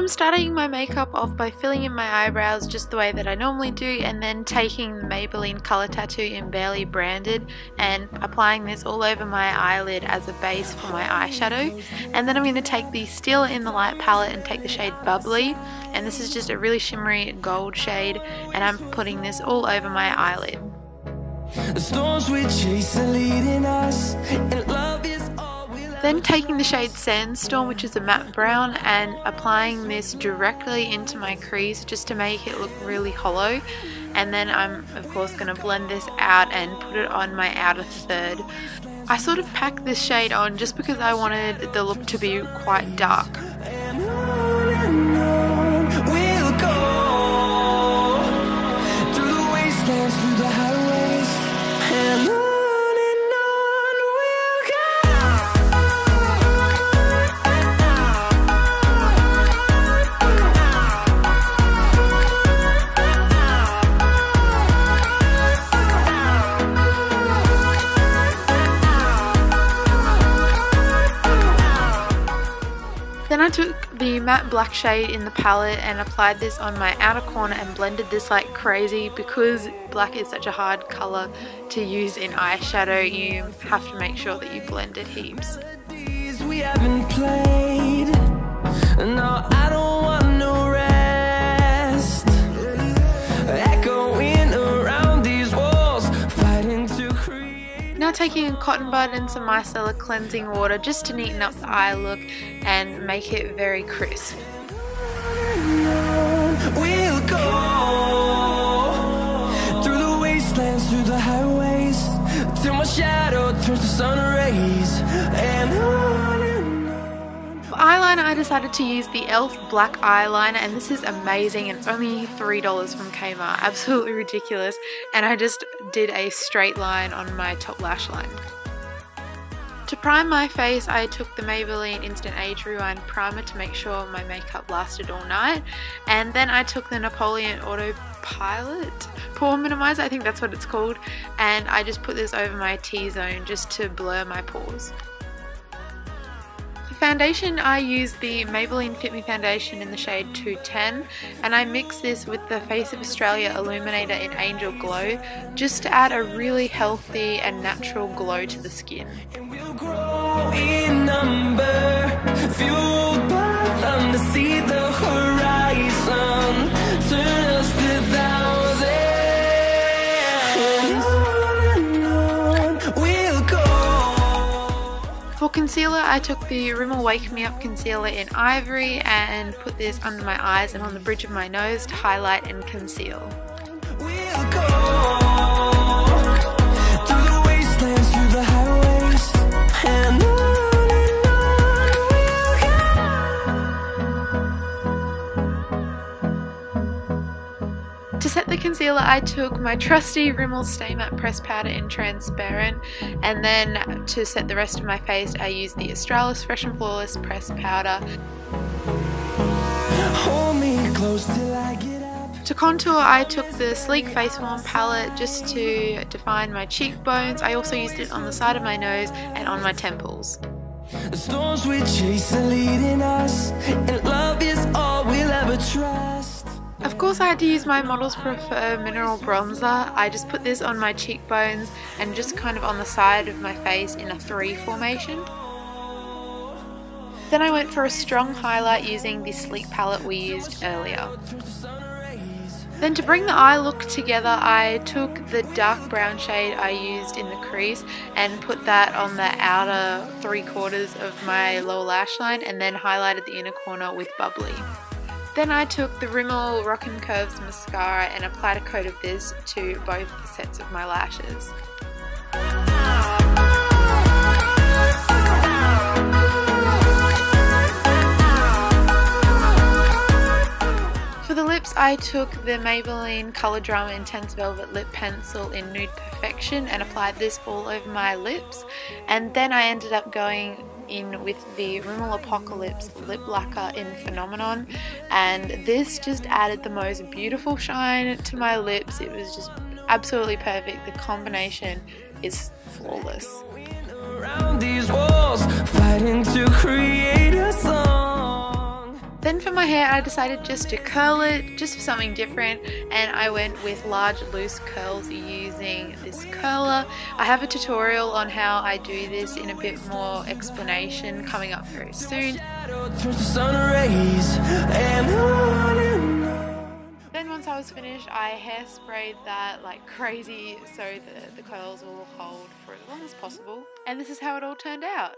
I'm starting my makeup off by filling in my eyebrows just the way that I normally do, and then taking the Maybelline Colour Tattoo in Barely Branded and applying this all over my eyelid as a base for my eyeshadow. And then I'm going to take the Still in the Light palette and take the shade Bubbly, and this is just a really shimmery gold shade, and I'm putting this all over my eyelid. The storms we chase are leading us, and love is all we'll ever. Then taking the shade Sandstorm, which is a matte brown, and applying this directly into my crease just to make it look really hollow. And then I'm of course going to blend this out and put it on my outer third. I sort of packed this shade on just because I wanted the look to be quite dark. And on we'll go, through the wastelands, through the highways, and on we'll go. Then I took the matte black shade in the palette and applied this on my outer corner and blended this like crazy. Because black is such a hard colour to use in eyeshadow, you have to make sure that you blend it heaps. We haven't played. No, I don't want no rest. Echoing around these walls, fighting to create. Now taking a cotton bud and some micellar cleansing water just to neaten up the eye look and make it very crisp. We'll go through the wastelands, through the highways, till my shadow turns to sun rays, and on and on. For eyeliner, I decided to use the e.l.f. black eyeliner, and this is amazing, and it's only $3 from Kmart. Absolutely ridiculous. And I just did a straight line on my top lash line. To prime my face, I took the Maybelline Instant Age Rewind Primer to make sure my makeup lasted all night, and then I took the Napoleon Autopilot Pore Minimizer, I think that's what it's called, and I just put this over my T-zone just to blur my pores. For foundation, I used the Maybelline Fit Me foundation in the shade 210, and I mixed this with the Face of Australia Illuminator in Angel Glow just to add a really healthy and natural glow to the skin. Grow in number, fueled by them to see the horizon, turn us to thousands, and on we'll go. For concealer, I took the Rimmel Wake Me Up concealer in Ivory and put this under my eyes and on the bridge of my nose to highlight and conceal. We'll go through the wastelands, through the highways, and on we'll go. To set the concealer, I took my trusty Rimmel Stay Matte Press Powder in Transparent, and then to set the rest of my face, I used the Australis Fresh and Flawless Press Powder. Hold me close till I get up. To contour, I took the Sleek Face Form palette just to define my cheekbones. I also used it on the side of my nose and on my temples. The storms we chase are leading us, and love is all we'll ever trust. Of course, I had to use my Models Prefer Mineral Bronzer. I just put this on my cheekbones and just kind of on the side of my face in a 3 formation. Then I went for a strong highlight using the Sleek palette we used earlier. Then to bring the eye look together, I took the dark brown shade I used in the crease and put that on the outer 3/4 of my lower lash line, and then highlighted the inner corner with Bubbly. Then I took the Rimmel Rockin' Curves mascara and applied a coat of this to both sets of my lashes. For the lips, I took the Maybelline Color Drama Intense Velvet Lip Pencil in Nude Perfection and applied this all over my lips, and then I ended up going in with the Rimmel Apocalypse Lip Lacquer in Phenomenon, and this just added the most beautiful shine to my lips. It was just absolutely perfect. The combination is flawless. Around these walls, fighting to create a song. Then for my hair I decided just to curl it, just for something different, and I went with large loose curls using this curler. I have a tutorial on how I do this in a bit more explanation coming up very soon. Then once I was finished, I hairsprayed that like crazy so the curls will hold for as long as possible. And this is how it all turned out.